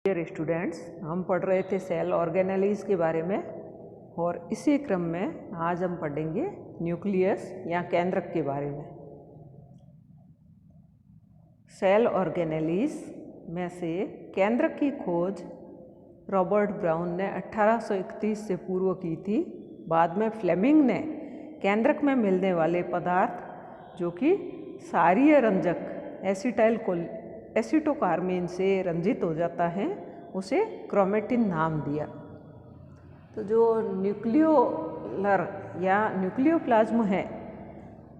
Dear students, हम पढ़ रहे थे सेल ऑर्गेनेलीज के बारे में और इसी क्रम में आज हम पढ़ेंगे न्यूक्लियस या केंद्रक के बारे में। सेल ऑर्गेनेलीज में से केंद्रक की खोज रॉबर्ट ब्राउन ने 1831 से पूर्व की थी। बाद में फ्लेमिंग ने केंद्रक में मिलने वाले पदार्थ जो कि क्षारीय रंजक एसिटोकार्मीन से रंजित हो जाता है उसे क्रोमेटिन नाम दिया। तो जो न्यूक्लियोलर या न्यूक्लियोप्लाज्म है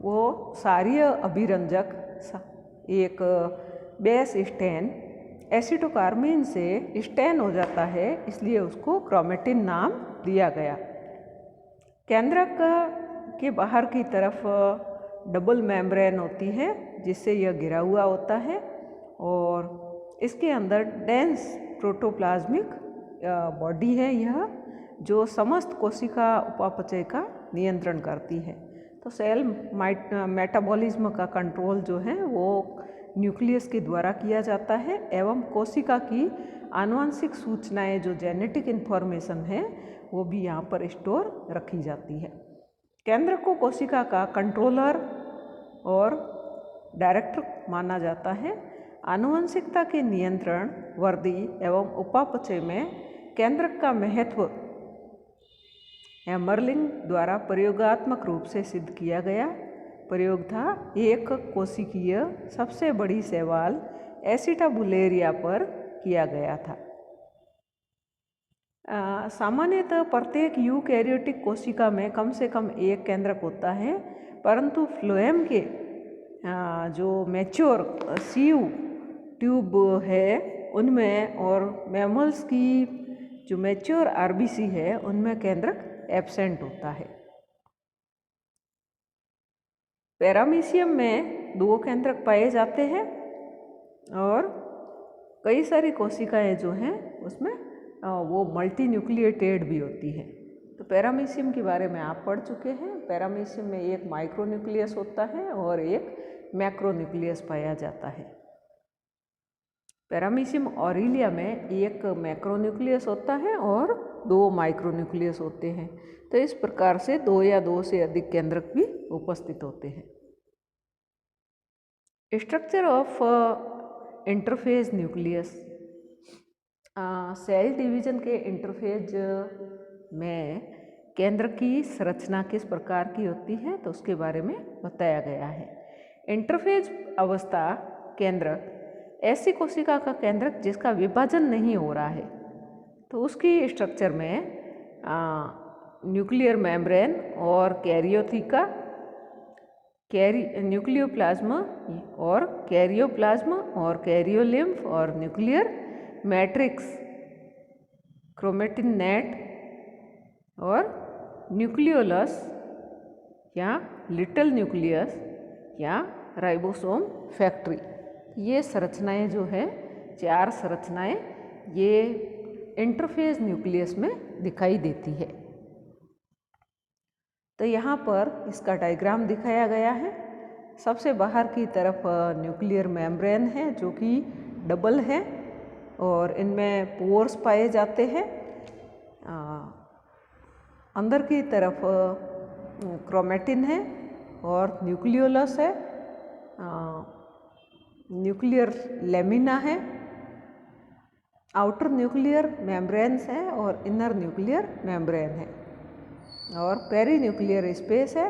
वो क्षारीय अभिरंजक एक बेस स्टेन एसिटोकार्मीन से स्टेन हो जाता है, इसलिए उसको क्रोमेटिन नाम दिया गया। केंद्रक के बाहर की तरफ डबल मेम्ब्रेन होती है जिससे यह घिरा हुआ होता है और इसके अंदर डेंस प्रोटोप्लाज्मिक बॉडी है यह जो समस्त कोशिका उपापचय का नियंत्रण करती है। तो सेल मेटाबॉलिज्म का कंट्रोल जो है वो न्यूक्लियस के द्वारा किया जाता है एवं कोशिका की आनुवंशिक सूचनाएं जो जेनेटिक इन्फॉर्मेशन है वो भी यहाँ पर स्टोर रखी जाती है। केंद्रक को कोशिका का कंट्रोलर और डायरेक्टर माना जाता है। आनुवंशिकता के नियंत्रण, वृद्धि एवं उपापचय में केंद्रक का महत्व एमर्लिंग द्वारा प्रयोगात्मक रूप से सिद्ध किया गया। प्रयोग था एक कोशिकीय सबसे बड़ी शैवाल एसिटाबुलेरिया पर किया गया था। सामान्यतः प्रत्येक यूकैरियोटिक कोशिका में कम से कम एक केंद्रक होता है, परंतु फ्लोएम के जो मैच्योर सीव ट्यूब है उनमें और मैमल्स की जो मैच्योर आरबीसी है उनमें केंद्रक एब्सेंट होता है। पैरामीशियम में 2 केंद्रक पाए जाते हैं और कई सारी कोशिकाएं जो हैं उसमें वो मल्टी न्यूक्लिएटेड भी होती है। तो पैरामीशियम के बारे में आप पढ़ चुके हैं। पैरामीशियम में एक माइक्रोन्यूक्लियस होता है और एक मैक्रोन्यूक्लियस पाया जाता है। पैरामीशियम ऑरिलिया में एक मैक्रोन्यूक्लियस होता है और 2 माइक्रोन्यूक्लियस होते हैं। तो इस प्रकार से 2 या 2 से अधिक केंद्रक भी उपस्थित होते हैं। Structure of interphase nucleus, cell division के इंटरफेज में केंद्र की संरचना किस प्रकार की होती है तो उसके बारे में बताया गया है। इंटरफेज अवस्था केंद्रक ऐसी कोशिका का केंद्रक जिसका विभाजन नहीं हो रहा है, तो उसकी स्ट्रक्चर में न्यूक्लियर मेम्ब्रेन और कैरियोथिका, न्यूक्लियोप्लाज्म और कैरियोप्लाज्म और कैरियोलिम्फ और न्यूक्लियर मैट्रिक्स, क्रोमेटिन नेट और न्यूक्लियोलस या लिटिल न्यूक्लियस या राइबोसोम फैक्ट्री, ये संरचनाएं जो है 4 संरचनाएं ये इंटरफेज न्यूक्लियस में दिखाई देती है। तो यहाँ पर इसका डायग्राम दिखाया गया है। सबसे बाहर की तरफ न्यूक्लियर मेम्ब्रेन है जो कि डबल है और इनमें पोर्स पाए जाते हैं। अंदर की तरफ क्रोमेटिन है और न्यूक्लियोलस है, न्यूक्लियर लेमिना है, आउटर न्यूक्लियर मेम्ब्रेन्स हैं और इनर न्यूक्लियर मेम्ब्रेन है और पेरी न्यूक्लियर स्पेस है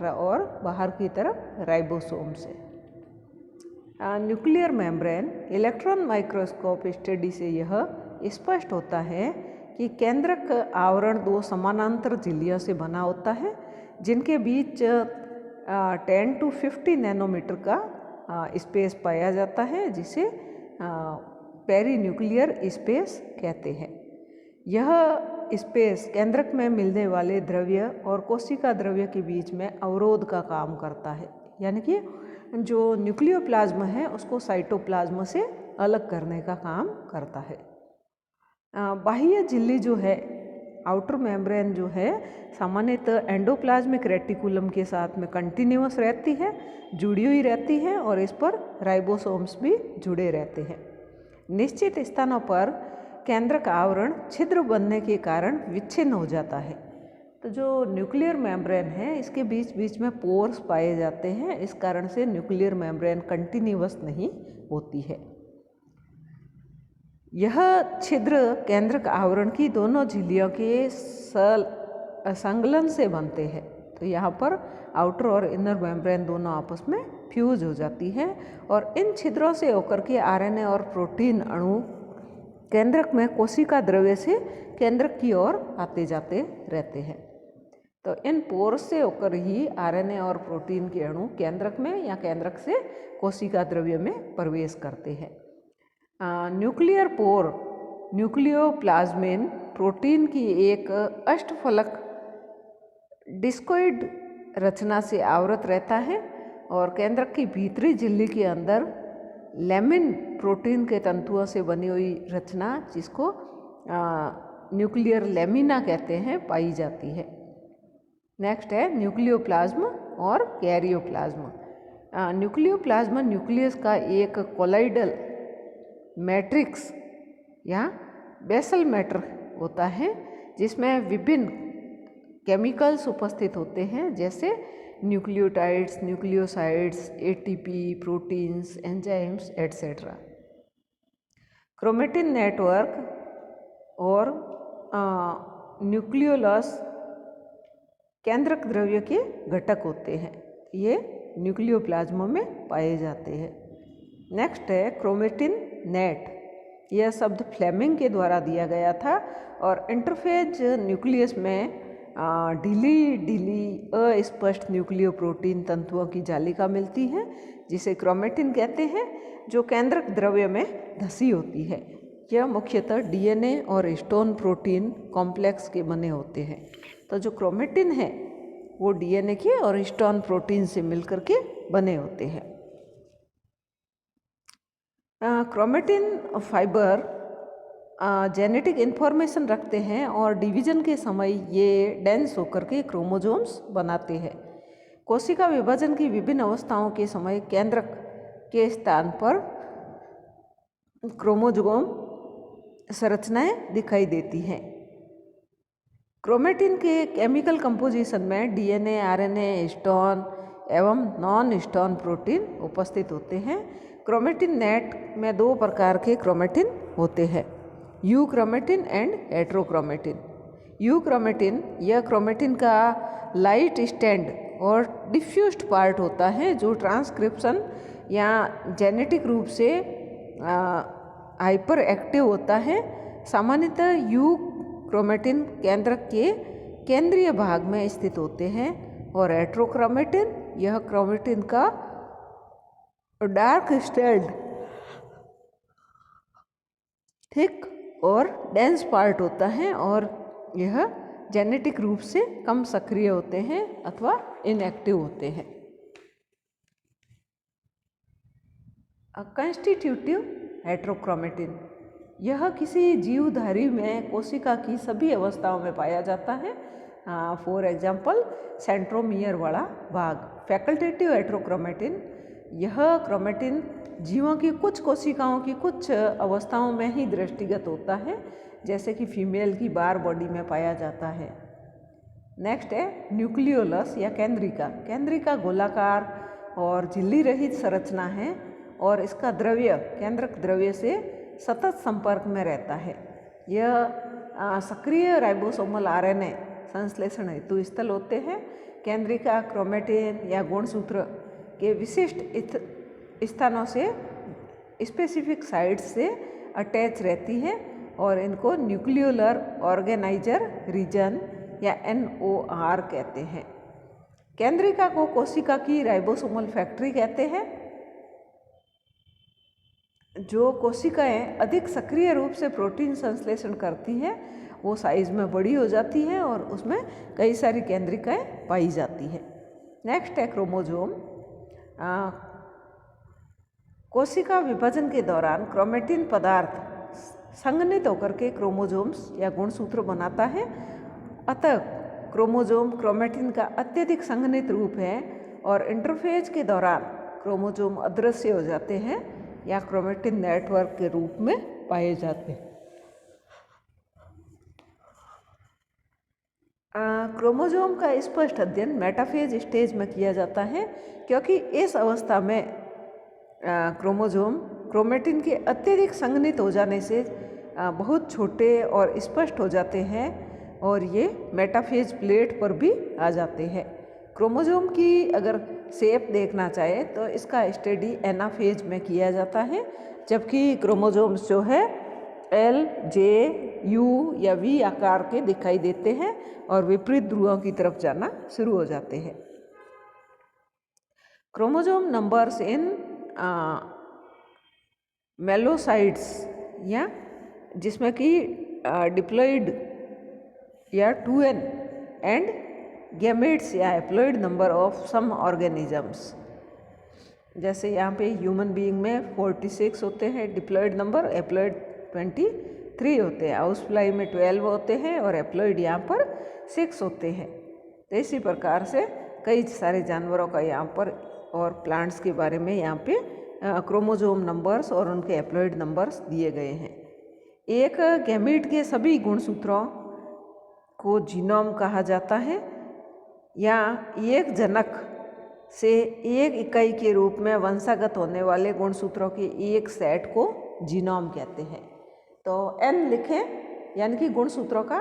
और बाहर की तरफ राइबोसोम्स है। Nuclear membrane electron microscope study से यह स्पष्ट होता है कि केंद्रक आवरण 2 समानांतर झिल्लियों से बना होता है जिनके बीच 10 to 50 नैनोमीटर का स्पेस पाया जाता है जिसे पेरी न्यूक्लियर स्पेस कहते हैं। यह स्पेस केंद्रक में मिलने वाले द्रव्य और कोशिका द्रव्य के बीच में अवरोध का काम करता है, यानी कि जो न्यूक्लियोप्लाज्म है उसको साइटोप्लाज्म से अलग करने का काम करता है। बाह्य झिल्ली जो है, आउटर मेम्ब्रेन जो है, सामान्यतः एंडोप्लाज्मिक रेटिकुलम के साथ में कंटिन्यूअस रहती है, जुड़ी हुई रहती है और इस पर राइबोसोम्स भी जुड़े रहते हैं। निश्चित स्थानों पर केंद्रक आवरण छिद्र बनने के कारण विच्छिन्न हो जाता है। तो जो न्यूक्लियर मेम्ब्रेन है इसके बीच बीच में पोर्स पाए जाते हैं, इस कारण से न्यूक्लियर मेम्ब्रेन कंटिन्यूअस नहीं होती है। यह छिद्र केंद्रक आवरण की दोनों झिल्लियों के संलग्न से बनते हैं। तो यहाँ पर आउटर और इनर मेम्ब्रेन दोनों आपस में फ्यूज हो जाती है और इन छिद्रों से होकर के आरएनए और प्रोटीन अणु केंद्रक में कोशिका द्रव्य से केंद्रक की ओर आते जाते रहते हैं। तो इन पोर्स से होकर ही आरएनए और प्रोटीन के अणु केंद्रक में या केंद्रक से कोशिका द्रव्य में प्रवेश करते हैं। न्यूक्लियर पोर न्यूक्लियोप्लाज्मिन प्रोटीन की एक अष्टफलक डिस्कोइड रचना से आवृत रहता है और केंद्रक की भीतरी झिल्ली के अंदर लेमिन प्रोटीन के तंतुओं से बनी हुई रचना, जिसको न्यूक्लियर लेमिना कहते हैं, पाई जाती है। नेक्स्ट है न्यूक्लियोप्लाज्म और कैरियोप्लाज्म। न्यूक्लियोप्लाज्म न्यूक्लियस का एक कोलाइडल मैट्रिक्स या बेसल मैटर होता है, जिसमें विभिन्न केमिकल्स उपस्थित होते हैं, जैसे nucleotides, nucleosides, ATP, proteins, enzymes etcetera. Chromatin network और न्यूक्लियोलस केंद्रक द्रव्य के घटक होते हैं, ये न्यूक्लियोप्लाज्म में पाए जाते हैं। नेक्स्ट है क्रोमेटिन नेट। यह शब्द फ्लेमिंग के द्वारा दिया गया था और इंटरफेज न्यूक्लियस में ढीली अस्पष्ट न्यूक्लियो प्रोटीन तंतुओं की जालिका मिलती है, जिसे क्रोमेटिन कहते हैं, जो केंद्रक द्रव्य में धसी होती है। यह मुख्यतः डीएनए और हिस्टोन प्रोटीन कॉम्प्लेक्स के बने होते हैं। तो जो क्रोमेटिन है वो डीएनए के और हिस्टोन प्रोटीन से मिलकर के बने होते हैं। क्रोमेटिन फाइबर जेनेटिक इन्फॉर्मेशन रखते हैं और डिवीजन के समय ये डेंस होकर के क्रोमोजोम्स बनाते हैं। कोशिका विभाजन की विभिन्न अवस्थाओं के समय केंद्रक के स्थान पर क्रोमोजोम संरचनाएं दिखाई देती हैं। क्रोमेटिन के केमिकल कंपोजिशन में डीएनए, आरएनए, हिस्टोन एवं नॉन हिस्टोन प्रोटीन उपस्थित होते हैं। क्रोमेटिन नेट में दो प्रकार के क्रोमेटिन होते हैं, you chromatin and heterochromatin. You chromatin यह क्रोमेटिन का लाइट स्टैंड और डिफ्यूज्ड पार्ट होता है, जो ट्रांसक्रिप्शन या जेनेटिक रूप से हाइपर एक्टिव होता है। सामान्यतः यू क्रोमेटिन केंद्रक के केंद्रीय भाग में स्थित होते हैं और हेट्रोक्रोमेटिन यह क्रोमेटिन का डार्क स्टैंड, थिक और डेंस पार्ट होता है और यह जेनेटिक रूप से कम सक्रिय होते हैं अथवा इनएक्टिव होते हैं। कंस्टिट्यूटिव हेट्रोक्रोमेटिन यह किसी जीवधारी में कोशिका की सभी अवस्थाओं में पाया जाता है। फॉर एग्जाम्पल सेंट्रोमियर वाला भाग। फैकल्टेटिव हेट्रोक्रोमेटिन यह क्रोमेटिन जीवों की कुछ कोशिकाओं की कुछ अवस्थाओं में ही दृष्टिगत होता है, जैसे कि फीमेल की बार बॉडी में पाया जाता है। नेक्स्ट है न्यूक्लियोलस या केंद्रिका। केंद्रिका गोलाकार और झिल्ली रहित संरचना है और इसका द्रव्य केंद्रक द्रव्य से सतत संपर्क में रहता है। यह सक्रिय राइबोसोमल आरएनए संश्लेषण हेतु स्थल होते हैं। केंद्रिका क्रोमेटिन या गुणसूत्र के विशिष्ट स्थानों से स्पेसिफिक साइट्स से अटैच रहती है और इनको न्यूक्लियोलर ऑर्गेनाइजर रीजन या NOR कहते हैं। केंद्रिका को कोशिका की राइबोसोमल फैक्ट्री कहते हैं। जो कोशिकाएं अधिक सक्रिय रूप से प्रोटीन संश्लेषण करती हैं वो साइज में बड़ी हो जाती है और उसमें कई सारी केंद्रिकाएं पाई जाती है। नेक्स्ट है क्रोमोजोम। कोशिका विभाजन के दौरान क्रोमेटिन पदार्थ संघनित होकर के क्रोमोजोम्स या गुणसूत्र बनाता है। अतः क्रोमोजोम क्रोमेटिन का अत्यधिक संघनित रूप है और इंटरफेज के दौरान क्रोमोजोम अदृश्य हो जाते हैं या क्रोमेटिन नेटवर्क के रूप में पाए जाते हैं। क्रोमोसोम का स्पष्ट अध्ययन मेटाफेज स्टेज में किया जाता है, क्योंकि इस अवस्था में क्रोमोसोम क्रोमेटिन के अत्यधिक संघनित हो जाने से बहुत छोटे और स्पष्ट हो जाते हैं और ये मेटाफेज प्लेट पर भी आ जाते हैं। क्रोमोसोम की अगर शेप देखना चाहे तो इसका स्टडी एनाफेज में किया जाता है, जबकि क्रोमोसोम्स जो है एल, जे, यू या वी आकार के दिखाई देते हैं और विपरीत ध्रुवों की तरफ जाना शुरू हो जाते हैं। क्रोमोसोम नंबर्स इन मेलोसाइट्स या जिसमें कि डिप्लॉइड या 2n एंड गैमेट्स या haploid number of some organisms, जैसे यहाँ पे ह्यूमन बीइंग में 46 होते हैं डिप्लॉइड नंबर, हैप्लॉइड 23 होते हैं, हाउस फ्लाई में 12 होते हैं और हैप्लॉइड यहाँ पर 6 होते हैं। तो इसी प्रकार से कई सारे जानवरों का यहाँ पर और प्लांट्स के बारे में यहाँ पे क्रोमोसोम नंबर्स और उनके हैप्लॉइड नंबर्स दिए गए हैं। एक गैमीट के सभी गुणसूत्रों को जीनोम कहा जाता है, या एक जनक से एक इकाई के रूप में वंशागत होने वाले गुणसूत्रों के एक सेट को जीनोम कहते हैं। तो n लिखें, यानी कि गुणसूत्रों का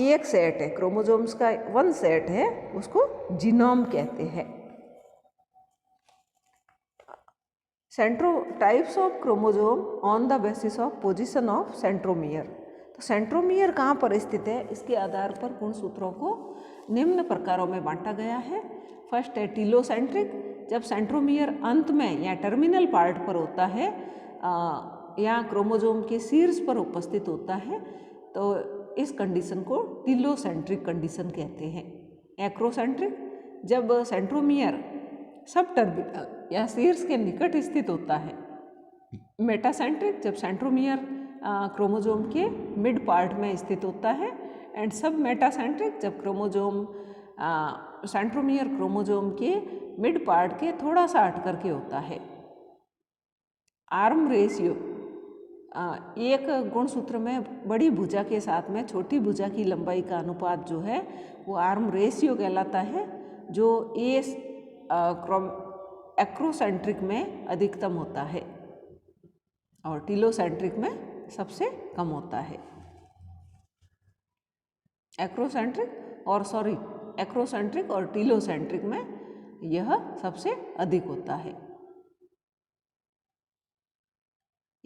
एक सेट है, क्रोमोसोम्स का वन सेट है, उसको जीनोम कहते हैं। Types of chromosome on the basis of position of centromere. तो सेंट्रोमियर कहाँ पर स्थित है, इसके आधार पर गुणसूत्रों को निम्न प्रकारों में बांटा गया है। फर्स्ट है टीलोसेंट्रिक, जब सेंट्रोमियर अंत में या टर्मिनल पार्ट पर होता है या क्रोमोसोम के शीर्ष पर उपस्थित होता है, तो इस कंडीशन को टीलोसेंट्रिक कंडीशन कहते हैं। एक्रोसेंट्रिक, जब सेंट्रोमियर सब टर्मिनल या शीर्ष के निकट स्थित होता है। मेटासेंट्रिक, जब सेंट्रोमियर क्रोमोसोम के मिड पार्ट में स्थित होता है। एंड सब मेटासेंट्रिक, जब सेंट्रोमियर क्रोमोसोम के मिड पार्ट के थोड़ा सा हट करके होता है। आर्म रेशियो, एक गुणसूत्र में बड़ी भुजा के साथ में छोटी भुजा की लंबाई का अनुपात जो है वो आर्म रेशियो कहलाता है, जो एक्रोसेंट्रिक में अधिकतम होता है और टीलोसेंट्रिक में सबसे कम होता है। एक्रोसेंट्रिक और टीलोसेंट्रिक में यह सबसे अधिक होता है।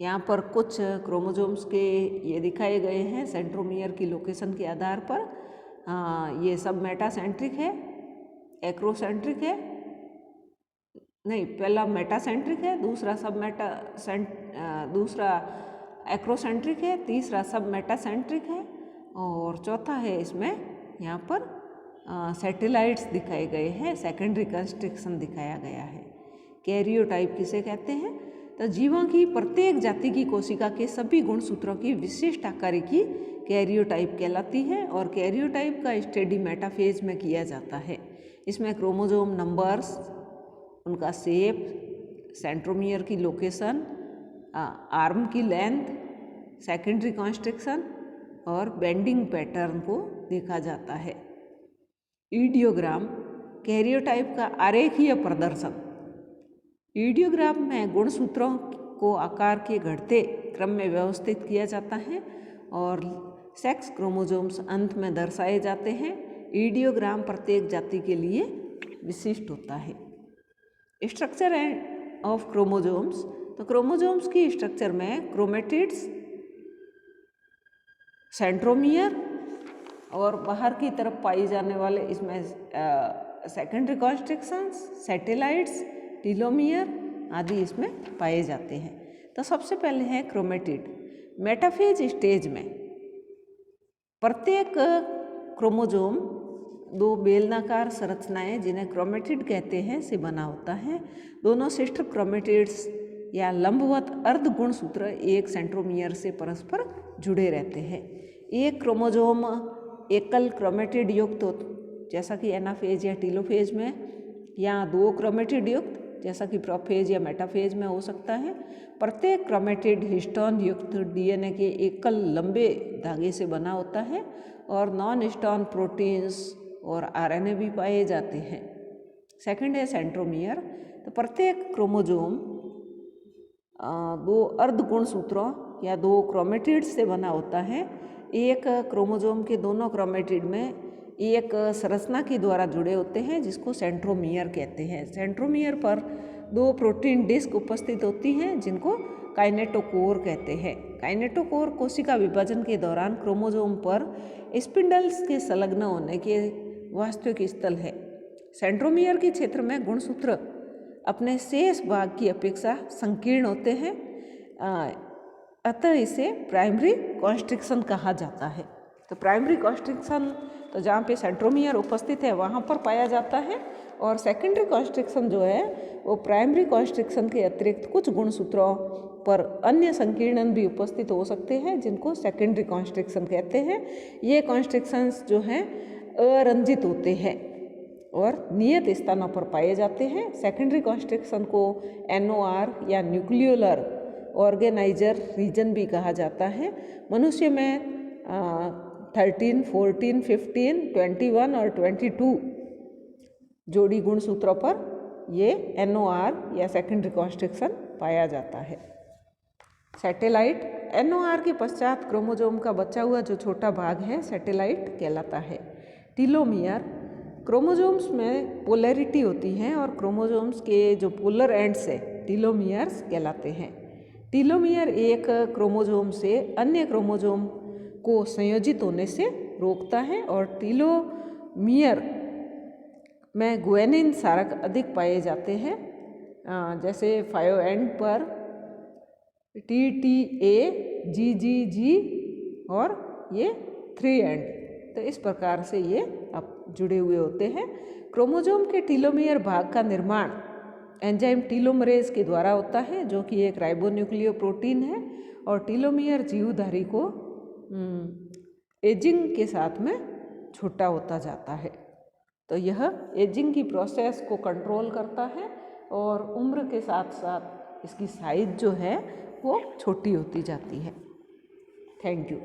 यहाँ पर कुछ क्रोमोसोम्स के ये दिखाए गए हैं सेंट्रोमियर की लोकेशन के आधार पर। ये सब मेटासेंट्रिक है, एक्रोसेंट्रिक है, नहीं पहला मेटासेंट्रिक है, दूसरा एक्रोसेंट्रिक है, तीसरा सब मेटासेंट्रिक है और चौथा है इसमें यहाँ पर सैटेलाइट्स दिखाए गए हैं, सेकेंडरी कंस्ट्रक्शन दिखाया गया है। कैरियोटाइप किसे कहते हैं, तो जीवों की प्रत्येक जाति की कोशिका के सभी गुणसूत्रों की विशिष्ट आकारिकी कैरियोटाइप कहलाती है और कैरियोटाइप का स्टडी मेटाफेज में किया जाता है। इसमें क्रोमोसोम नंबर्स, उनका शेप, सेंट्रोमियर की लोकेशन, आर्म की लेंथ, सेकेंडरी कॉन्स्ट्रक्शन और बेंडिंग पैटर्न को देखा जाता है। ईडियोग्राम, कैरियोटाइप का आरेखीय प्रदर्शन। ईडियोग्राम में गुणसूत्रों को आकार के घटते क्रम में व्यवस्थित किया जाता है और सेक्स क्रोमोसोम्स अंत में दर्शाए जाते हैं। ईडियोग्राम प्रत्येक जाति के लिए विशिष्ट होता है। स्ट्रक्चर ऑफ क्रोमोसोम्स, तो क्रोमोसोम्स की स्ट्रक्चर में क्रोमेटिड्स, सेंट्रोमियर और बाहर की तरफ पाई जाने वाले इसमें सेकेंडरी कॉन्स्ट्रक्शंस, सैटेलाइट्स, टीलोमियर आदि इसमें पाए जाते हैं। तो सबसे पहले है क्रोमेटिड। मेटाफेज स्टेज में प्रत्येक क्रोमोसोम दो बेलनाकार संरचनाएं जिन्हें क्रोमेटिड कहते हैं से बना होता है। दोनों सिस्टर क्रोमेटिड्स या लंबवत अर्ध गुणसूत्र एक सेंट्रोमियर से परस्पर जुड़े रहते हैं। एक क्रोमोसोम एकल क्रोमेटिड युक्त हो, जैसा कि एनाफेज या टीलोफेज में, या दो क्रोमेटिड युक्त जैसा कि प्रोफेज या मेटाफेज में हो सकता है। प्रत्येक क्रोमेटिड हिस्टोन युक्त डीएनए के एकल लंबे धागे से बना होता है और नॉन हिस्टोन प्रोटीन्स और आरएनए भी पाए जाते हैं। सेकंड है सेंट्रोमियर। तो प्रत्येक क्रोमोजोम दो अर्धगुणसूत्रों या दो क्रोमेटिड्स से बना होता है। एक क्रोमोजोम के दोनों क्रोमेटिड में एक संरचना के द्वारा जुड़े होते हैं जिसको सेंट्रोमियर कहते हैं। सेंट्रोमियर पर दो प्रोटीन डिस्क उपस्थित होती हैं जिनको काइनेटोकोर कहते हैं। काइनेटोकोर कोशिका विभाजन के दौरान क्रोमोजोम पर स्पिंडल्स के संलग्न होने के वास्तविक स्थल है। सेंट्रोमियर के क्षेत्र में गुणसूत्र अपने शेष भाग की अपेक्षा संकीर्ण होते हैं, अतः इसे प्राइमरी कॉन्स्ट्रिक्शन कहा जाता है। तो प्राइमरी कॉन्स्ट्रिक्शन तो जहाँ पे सेंट्रोमियर उपस्थित है वहाँ पर पाया जाता है, और सेकेंडरी कॉन्स्ट्रिक्शन जो है वो प्राइमरी कॉन्स्ट्रिक्शन के अतिरिक्त कुछ गुणसूत्रों पर अन्य संकीर्णन भी उपस्थित हो सकते हैं जिनको सेकेंडरी कॉन्स्ट्रिक्शन कहते हैं। ये कॉन्स्ट्रिक्शंस जो हैं अरंजित होते हैं और नियत स्थानों पर पाए जाते हैं। सेकेंडरी कॉन्स्ट्रिक्शन को एनओआर या न्यूक्लियोलर ऑर्गेनाइजर रीजन भी कहा जाता है। मनुष्य में 13, 14, 15, 21 और 22 जोड़ी गुणसूत्रों पर ये एनओआर या सेकेंडरी कॉन्स्ट्रिक्शन पाया जाता है। सैटेलाइट। एनओआर के पश्चात क्रोमोजोम का बचा हुआ जो छोटा भाग है सैटेलाइट कहलाता है। टीलोमियर। क्रोमोजोम्स में पोलैरिटी होती है और क्रोमोजोम्स के जो पोलर एंड्स है टीलोमियर्स कहलाते हैं। टीलोमियर एक क्रोमोजोम से अन्य क्रोमोजोम को संयोजित होने से रोकता है और टीलोमियर में गुआनिन क्षारक अधिक पाए जाते हैं, जैसे 5 एंड पर TTA, GGG और ये 3 एंड। तो इस प्रकार से ये अब जुड़े हुए होते हैं। क्रोमोजोम के टीलोमियर भाग का निर्माण एंजाइम टीलोमरेज के द्वारा होता है जो कि एक राइबोन्यूक्लियो प्रोटीन है, और टीलोमियर जीवधारी को एजिंग के साथ में छोटा होता जाता है। तो यह एजिंग की प्रोसेस को कंट्रोल करता है और उम्र के साथ साथ इसकी साइज जो है वो छोटी होती जाती है। Thank you.